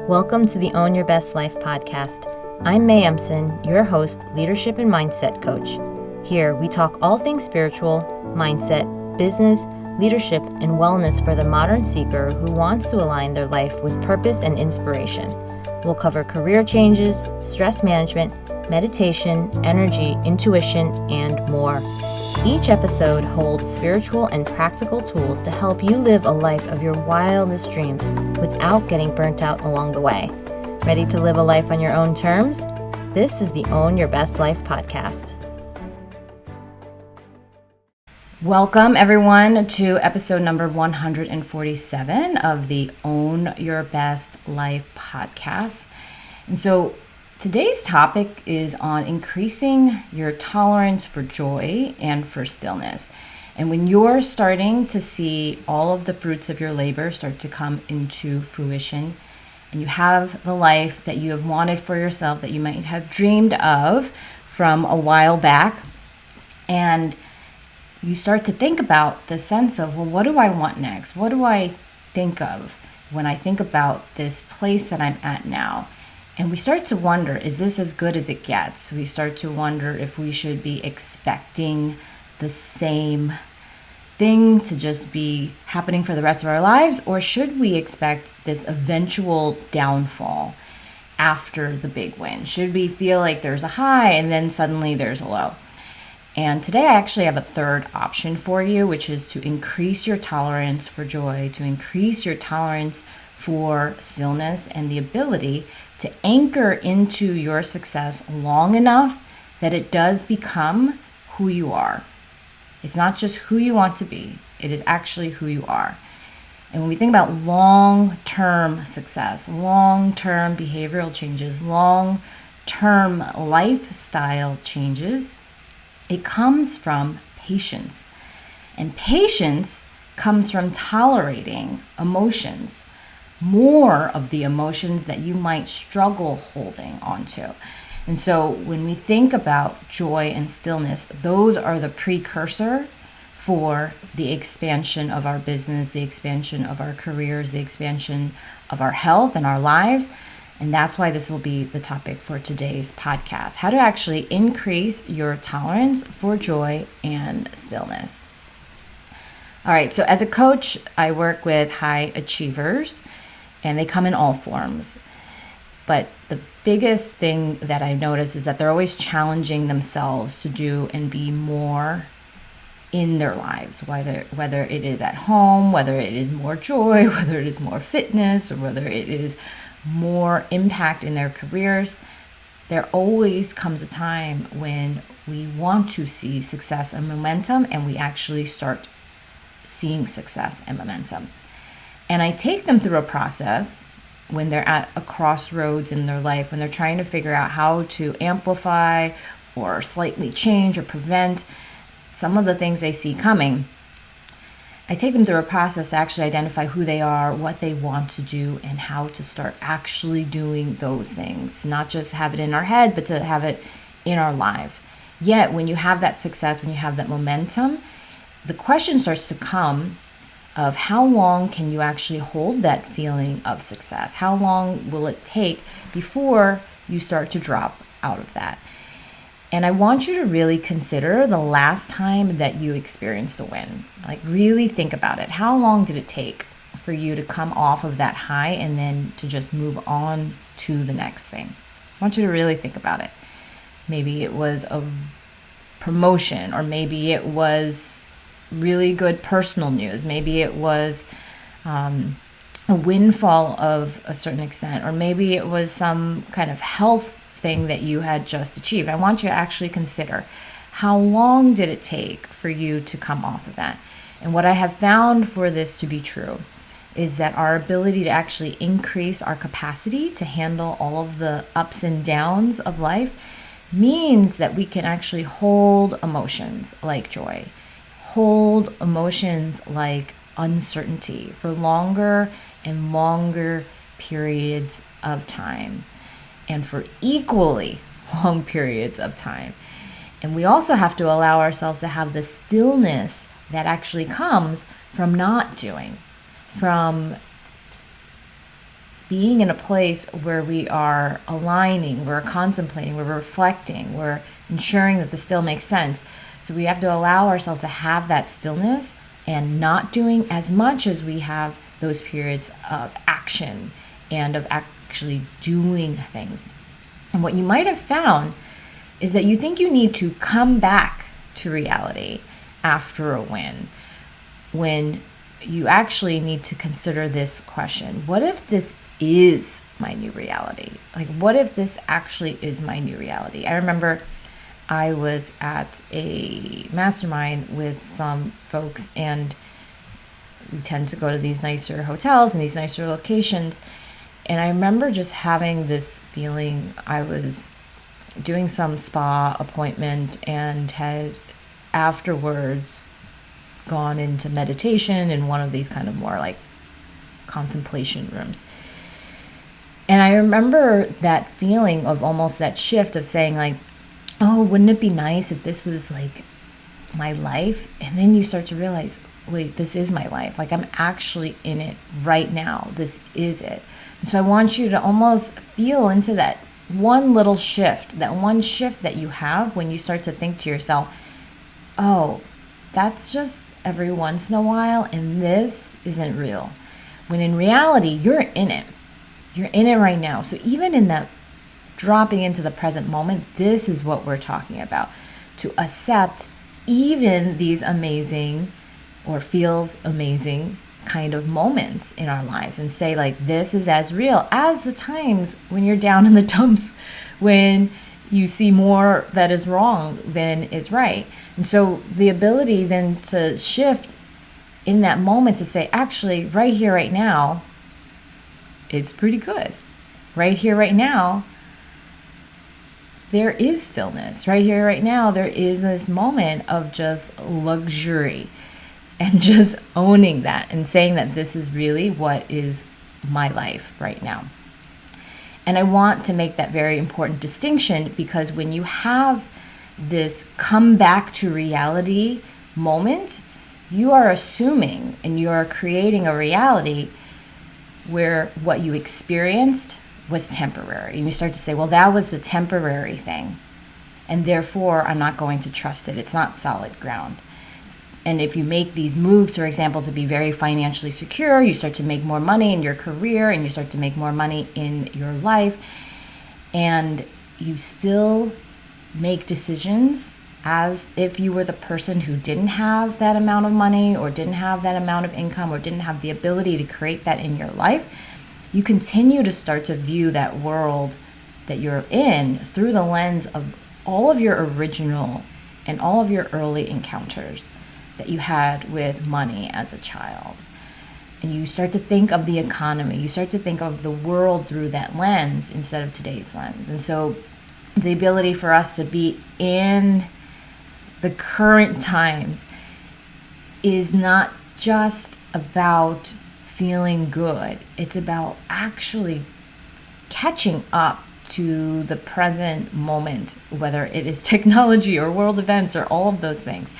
Welcome to the Own Your Best Life podcast. I'm May Emson, your host, leadership and mindset coach. Here, we talk all things spiritual, mindset, business, leadership, and wellness for the modern seeker who wants to align their life with purpose and inspiration. We'll cover career changes, stress management, meditation, energy, intuition, and more. Each episode holds spiritual and practical tools to help you live a life of your wildest dreams without getting burnt out along the way. Ready to live a life on your own terms? This is the Own Your Best Life podcast. Welcome, everyone, to episode number 147 of the Own Your Best Life podcast. And so today's topic is on increasing your tolerance for joy and for stillness. And when you're starting to see all of the fruits of your labor start to come into fruition, and you have the life that you have wanted for yourself, that you might have dreamed of from a while back, and you start to think about the sense of, well, what do I want next? What do I think of when I think about this place that I'm at now? And we start to wonder, is this as good as it gets? We start to wonder if we should be expecting the same thing to just be happening for the rest of our lives, or should we expect this eventual downfall after the big win? Should we feel like there's a high and then suddenly there's a low? And today I actually have a third option for you, which is to increase your tolerance for joy, to increase your tolerance for stillness, and the ability to anchor into your success long enough that it does become who you are. It's not just who you want to be, it is actually who you are. And when we think about long-term success, long-term behavioral changes, long-term lifestyle changes, it comes from patience. And patience comes from tolerating emotions, more of the emotions that you might struggle holding onto. And so when we think about joy and stillness, those are the precursor for the expansion of our business, the expansion of our careers, the expansion of our health and our lives. And that's why this will be the topic for today's podcast: how to actually increase your tolerance for joy and stillness. All right, so as a coach, I work with high achievers, and they come in all forms. But the biggest thing that I notice is that they're always challenging themselves to do and be more in their lives, whether it is at home, whether it is more joy, whether it is more fitness, or whether it is more impact in their careers. There always comes a time when we want to see success and momentum, and we actually start seeing success and momentum. And I take them through a process when they're at a crossroads in their life, when they're trying to figure out how to amplify or slightly change or prevent some of the things they see coming. I take them through a process to actually identify who they are, what they want to do, and how to start actually doing those things. Not just have it in our head, but to have it in our lives. Yet, when you have that success, when you have that momentum, the question starts to come of how long can you actually hold that feeling of success? How long will it take before you start to drop out of that? And I want you to really consider the last time that you experienced a win. Like, really think about it. How long did it take for you to come off of that high and then to just move on to the next thing? I want you to really think about it. Maybe it was a promotion, or maybe it was really good personal news. Maybe it was a windfall of a certain extent, or maybe it was some kind of health thing that you had just achieved. I want you to actually consider, how long did it take for you to come off of that? And what I have found for this to be true is that our ability to actually increase our capacity to handle all of the ups and downs of life means that we can actually hold emotions like joy, hold emotions like uncertainty for longer and longer periods of time, and for equally long periods of time. And we also have to allow ourselves to have the stillness that actually comes from not doing, from being in a place where we are aligning, we're contemplating, we're reflecting, we're ensuring that this still makes sense. So we have to allow ourselves to have that stillness and not doing as much as we have those periods of action and of actually doing things. And what you might have found is that you think you need to come back to reality after a win, when you actually need to consider this question: what if this is my new reality? Like, what if this actually is my new reality? I remember I was at a mastermind with some folks, and we tend to go to these nicer hotels and these nicer locations. And I remember just having this feeling. I was doing some spa appointment and had afterwards gone into meditation in one of these kind of more like contemplation rooms. And I remember that feeling of almost that shift of saying like, oh, wouldn't it be nice if this was like my life? And then you start to realize, wait, this is my life. Like, I'm actually in it right now. This is it. And so I want you to almost feel into that one little shift, that one shift that you have when you start to think to yourself, oh, that's just every once in a while, and this isn't real. When in reality, you're in it. You're in it right now. So even in that dropping into the present moment, this is what we're talking about. To accept even these amazing or feels amazing kind of moments in our lives and say like, this is as real as the times when you're down in the dumps, when you see more that is wrong than is right. And so the ability then to shift in that moment to say, actually, right here, right now, it's pretty good. Right here, right now, there is stillness. Right here, right now, there is this moment of just luxury and just owning that and saying that this is really what is my life right now. And I want to make that very important distinction, because when you have this come back to reality moment, you are assuming and you are creating a reality where what you experienced was temporary. And you start to say, well, that was the temporary thing, and therefore I'm not going to trust it. It's not solid ground. And if you make these moves, for example, to be very financially secure, you start to make more money in your career and you start to make more money in your life, and you still make decisions as if you were the person who didn't have that amount of money or didn't have that amount of income or didn't have the ability to create that in your life, you continue to start to view that world that you're in through the lens of all of your original and all of your early encounters that you had with money as a child. And you start to think of the economy, you start to think of the world through that lens instead of today's lens. And so the ability for us to be in the current times is not just about feeling good. It's about actually catching up to the present moment, whether it is technology or world events or all of those things.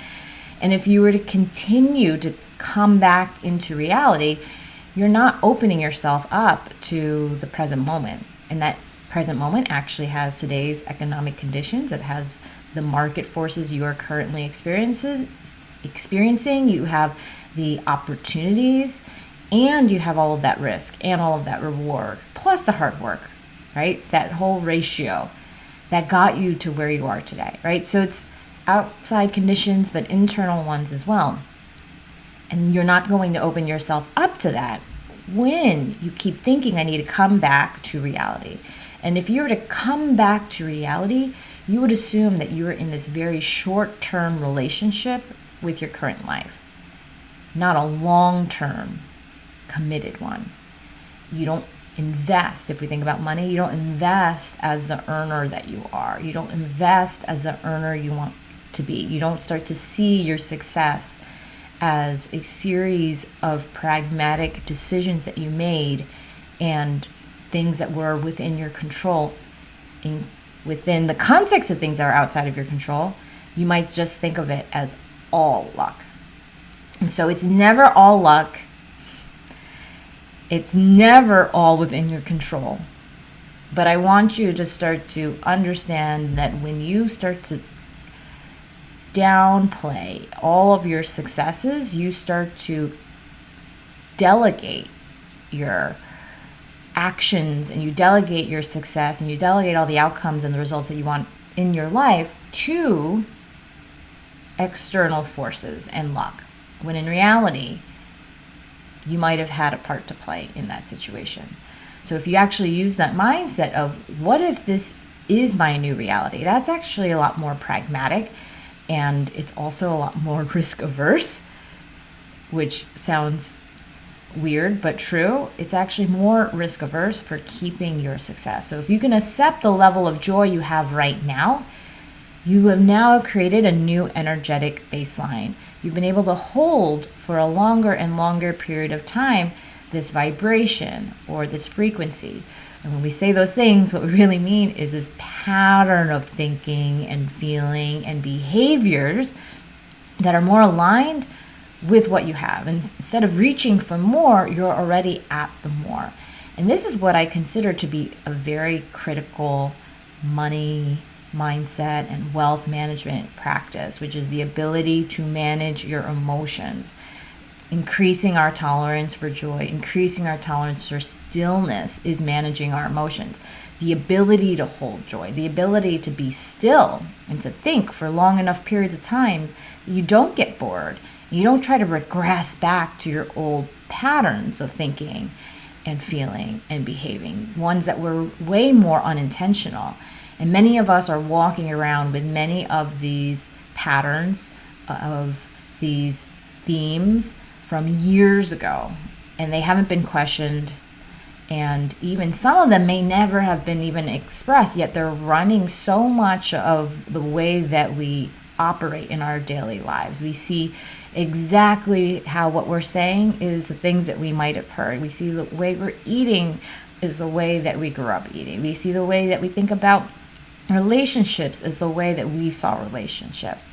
And if you were to continue to come back into reality, you're not opening yourself up to the present moment. And that present moment actually has today's economic conditions. It has the market forces you are currently experiencing. You have the opportunities, and you have all of that risk and all of that reward, plus the hard work, right? That whole ratio that got you to where you are today, right? So it's outside conditions, but internal ones as well. And you're not going to open yourself up to that when you keep thinking, I need to come back to reality. And if you were to come back to reality, you would assume that you are in this very short-term relationship with your current life, not a long-term committed one. You don't invest. If we think about money, you don't invest as the earner that you are. You don't invest as the earner you want to be. You don't start to see your success as a series of pragmatic decisions that you made and things that were within your control. Within the context of things that are outside of your control, you might just think of it as all luck. And so it's never all luck. It's never all within your control. But I want you to start to understand that when you start to downplay all of your successes, you start to delegate your actions and you delegate your success and you delegate all the outcomes and the results that you want in your life to external forces and luck. When in reality, you might have had a part to play in that situation. So if you actually use that mindset of what if this is my new reality, that's actually a lot more pragmatic, and it's also a lot more risk averse, which sounds weird but true. It's actually more risk averse for keeping your success. So if you can accept the level of joy you have right now, you have now created a new energetic baseline. You've been able to hold for a longer and longer period of time this vibration or this frequency. And when we say those things, what we really mean is this pattern of thinking and feeling and behaviors that are more aligned with what you have. And instead of reaching for more, you're already at the more. And this is what I consider to be a very critical money mindset and wealth management practice, which is the ability to manage your emotions. Increasing our tolerance for joy, increasing our tolerance for stillness is managing our emotions. The ability to hold joy, the ability to be still and to think for long enough periods of time that you don't get bored. You don't try to regress back to your old patterns of thinking and feeling and behaving, ones that were way more unintentional. And many of us are walking around with many of these patterns of these themes from years ago, and they haven't been questioned, and even some of them may never have been even expressed, yet they're running so much of the way that we operate in our daily lives. We see exactly how what we're saying is the things that we might have heard. We see the way we're eating is the way that we grew up eating. We see the way that we think about relationships is the way that we saw relationships,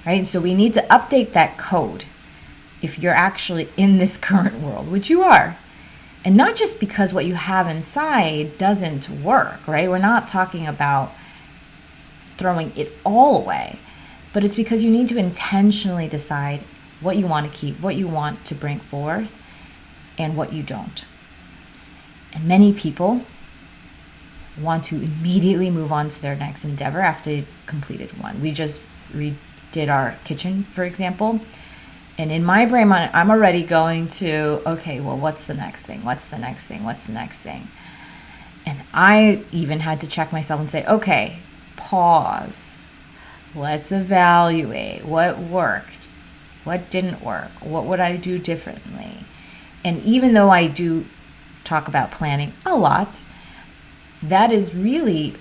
right? So we need to update that code if you're actually in this current world, which you are. And not just because what you have inside doesn't work, right? We're not talking about throwing it all away, but it's because you need to intentionally decide what you want to keep, what you want to bring forth, and what you don't. And many people want to immediately move on to their next endeavor after they've completed one. We just redid our kitchen, for example. And in my brain, I'm already going to, okay, well, what's the next thing? What's the next thing? What's the next thing? And I even had to check myself and say, okay, pause. Let's evaluate what worked, what didn't work, what would I do differently? And even though I do talk about planning a lot, that is really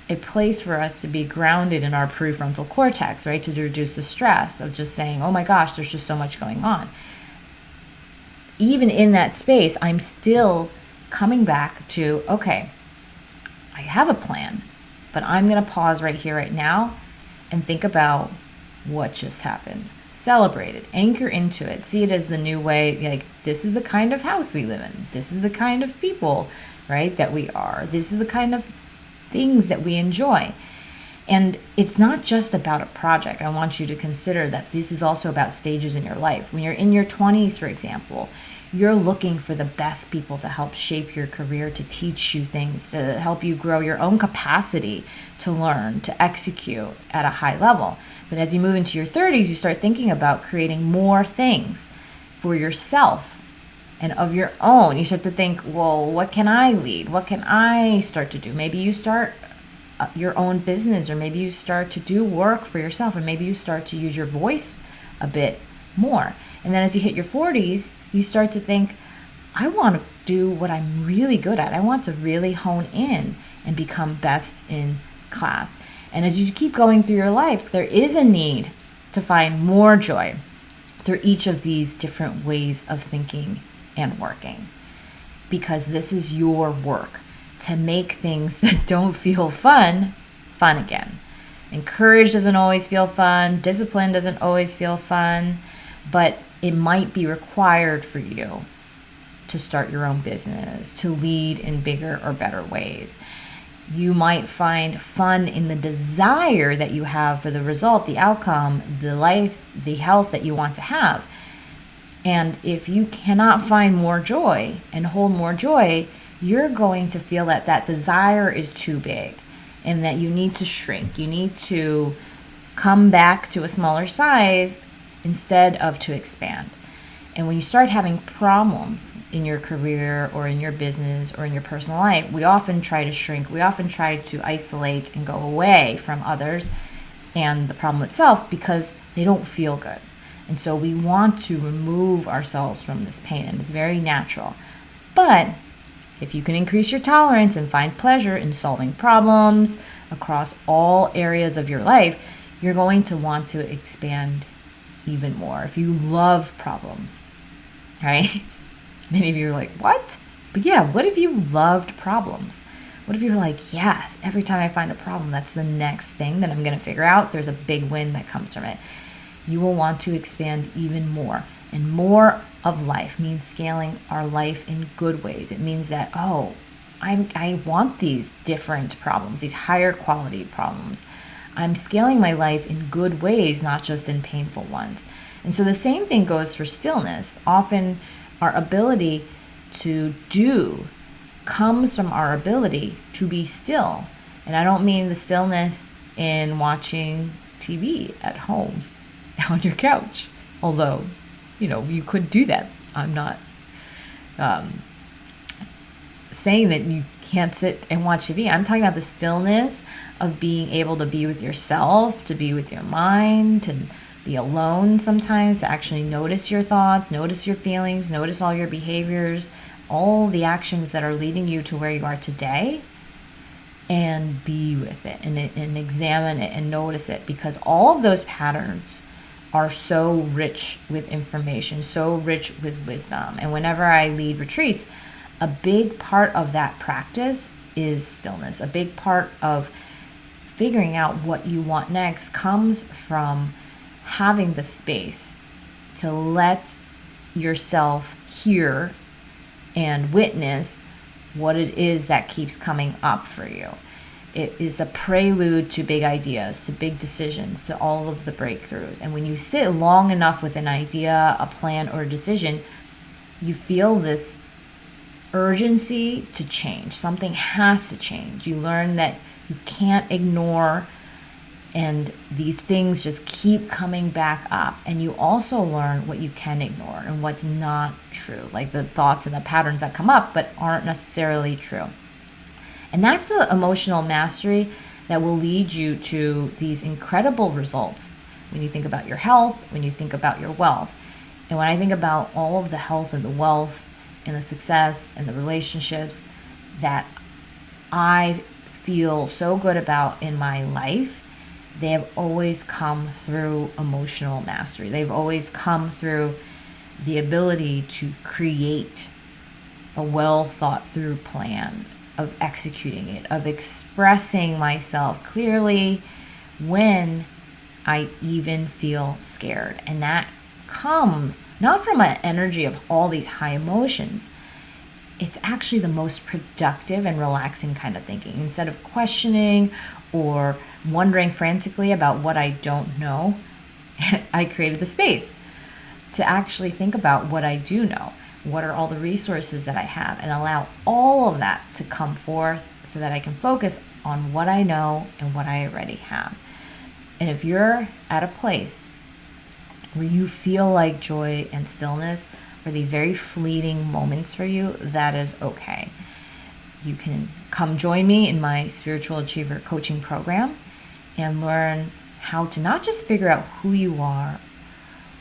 a place for us to be grounded in our prefrontal cortex, right? To reduce the stress of just saying, oh my gosh, there's just so much going on. Even in that space, I'm still coming back to, okay, I have a plan, but I'm going to pause right here, right now, and think about what just happened. Celebrate it, anchor into it, see it as the new way, like this is the kind of house we live in. This is the kind of people, right, that we are. This is the kind of things that we enjoy. And it's not just about a project. I want you to consider that this is also about stages in your life. When you're in your 20s, for example, you're looking for the best people to help shape your career, to teach you things, to help you grow your own capacity to learn, to execute at a high level. But as you move into your 30s, you start thinking about creating more things for yourself and of your own. You start to think, well, what can I lead? What can I start to do? Maybe you start your own business, or maybe you start to do work for yourself, or maybe you start to use your voice a bit more. And then as you hit your 40s, you start to think, I want to do what I'm really good at. I want to really hone in and become best in class. And as you keep going through your life, there is a need to find more joy through each of these different ways of thinking and working, because this is your work to make things that don't feel fun again. And courage doesn't always feel fun, discipline doesn't always feel fun, but it might be required for you to start your own business, to lead in bigger or better ways. You might find fun in the desire that you have for the result, the outcome, the life, the health that you want to have. And if you cannot find more joy and hold more joy, you're going to feel that that desire is too big and that you need to shrink. You need to come back to a smaller size instead of to expand. And when you start having problems in your career or in your business or in your personal life, we often try to shrink. We often try to isolate and go away from others and the problem itself because they don't feel good. And so we want to remove ourselves from this pain, and it's very natural. But if you can increase your tolerance and find pleasure in solving problems across all areas of your life, you're going to want to expand even more. If you love problems, right? Many of you are like, what? But yeah, what if you loved problems? What if you're like, yes, every time I find a problem, that's the next thing that I'm going to figure out. There's a big win that comes from it. You will want to expand even more. And more of life means scaling our life in good ways. It means that, I want these different problems, these higher quality problems. I'm scaling my life in good ways, not just in painful ones. And so the same thing goes for stillness. Often our ability to do comes from our ability to be still. And I don't mean the stillness in watching TV at home on your couch. Although, you could do that. I'm not saying that you can't sit and watch TV. I'm talking about the stillness of being able to be with yourself, to be with your mind, to be alone sometimes, to actually notice your thoughts, notice your feelings, notice all your behaviors, all the actions that are leading you to where you are today, and be with it and examine it and notice it, because all of those patterns are so rich with information, so rich with wisdom. And whenever I lead retreats, a big part of that practice is stillness. A big part of figuring out what you want next comes from having the space to let yourself hear and witness what it is that keeps coming up for you. It is the prelude to big ideas, to big decisions, to all of the breakthroughs. And when you sit long enough with an idea, a plan, or a decision, you feel this urgency to change. Something has to change. You learn that you can't ignore, and these things just keep coming back up. And you also learn what you can ignore and what's not true, like the thoughts and the patterns that come up but aren't necessarily true. And that's the emotional mastery that will lead you to these incredible results when you think about your health, when you think about your wealth. And when I think about all of the health and the wealth and the success and the relationships that I feel so good about in my life, they have always come through emotional mastery. They've always come through the ability to create a well thought through plan, of executing it, of expressing myself clearly when I even feel scared. And that comes not from an energy of all these high emotions. It's actually the most productive and relaxing kind of thinking. Instead of questioning or wondering frantically about what I don't know, I created the space to actually think about what I do know. What are all the resources that I have, and allow all of that to come forth so that I can focus on what I know and what I already have. And if you're at a place where you feel like joy and stillness are these very fleeting moments for you, that is okay. You can come join me in my Spiritual Achiever coaching program and learn how to not just figure out who you are,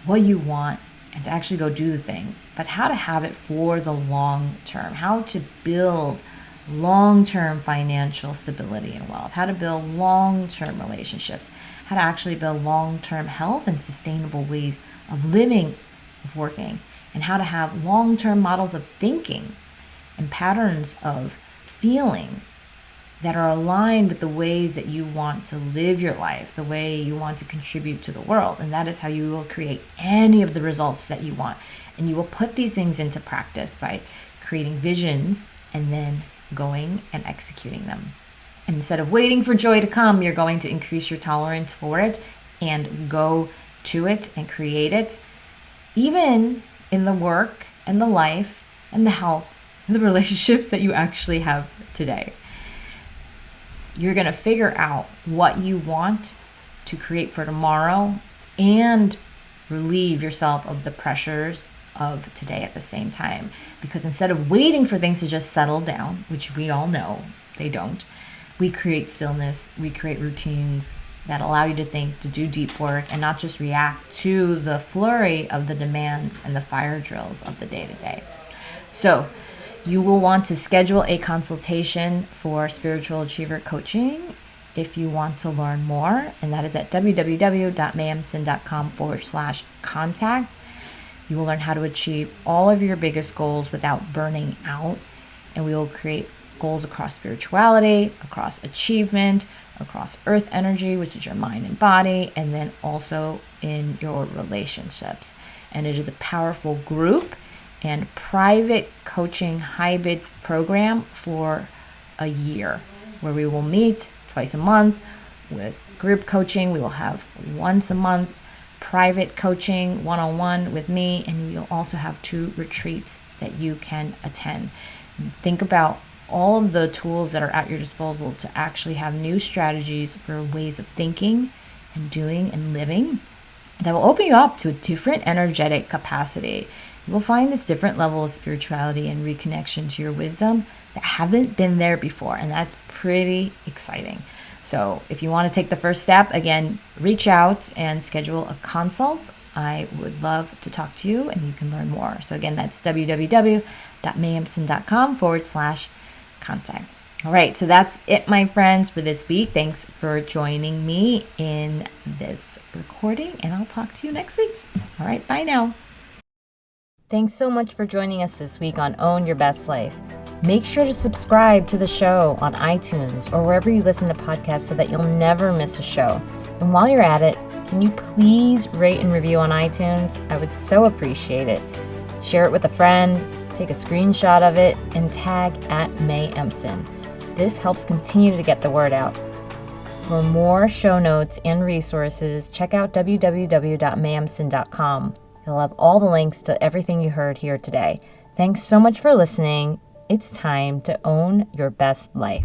what you want, and to actually go do the thing, but how to have it for the long term, how to build long-term financial stability and wealth, how to build long-term relationships, how to actually build long-term health and sustainable ways of living, of working, and how to have long-term models of thinking and patterns of feeling that are aligned with the ways that you want to live your life, the way you want to contribute to the world. And that is how you will create any of the results that you want. And you will put these things into practice by creating visions, and then going and executing them. Instead of waiting for joy to come, you're going to increase your tolerance for it and go to it and create it, even in the work and the life and the health and the relationships that you actually have today. You're going to figure out what you want to create for tomorrow and relieve yourself of the pressures of today at the same time. Because instead of waiting for things to just settle down, which we all know they don't, we create stillness, we create routines that allow you to think, to do deep work, and not just react to the flurry of the demands and the fire drills of the day-to-day. So you will want to schedule a consultation for Spiritual Achiever Coaching if you want to learn more, and that is at www.mayemson.com/contact. You will learn how to achieve all of your biggest goals without burning out, and we will create goals across spirituality, across achievement, across earth energy, which is your mind and body, and then also in your relationships. And it is a powerful group and private coaching hybrid program for a year, where we will meet twice a month with group coaching. We will have once a month private coaching one-on-one with me, and we'll also have 2 retreats that you can attend. Think about all of the tools that are at your disposal to actually have new strategies for ways of thinking and doing and living that will open you up to a different energetic capacity. You will find this different level of spirituality and reconnection to your wisdom that haven't been there before, and that's pretty exciting. So if you want to take the first step, again, reach out and schedule a consult. I would love to talk to you, and you can learn more. So again, that's www.mayemson.com/contact. All right, so that's it, my friends, for this week. Thanks for joining me in this recording, and I'll talk to you next week. All right, bye now. Thanks so much for joining us this week on Own Your Best Life. Make sure to subscribe to the show on iTunes or wherever you listen to podcasts so that you'll never miss a show. And while you're at it, can you please rate and review on iTunes? I would so appreciate it. Share it with a friend, take a screenshot of it, and tag @MayEmson. This helps continue to get the word out. For more show notes and resources, check out www.mayemson.com. It'll have all the links to everything you heard here today. Thanks so much for listening. It's time to own your best life.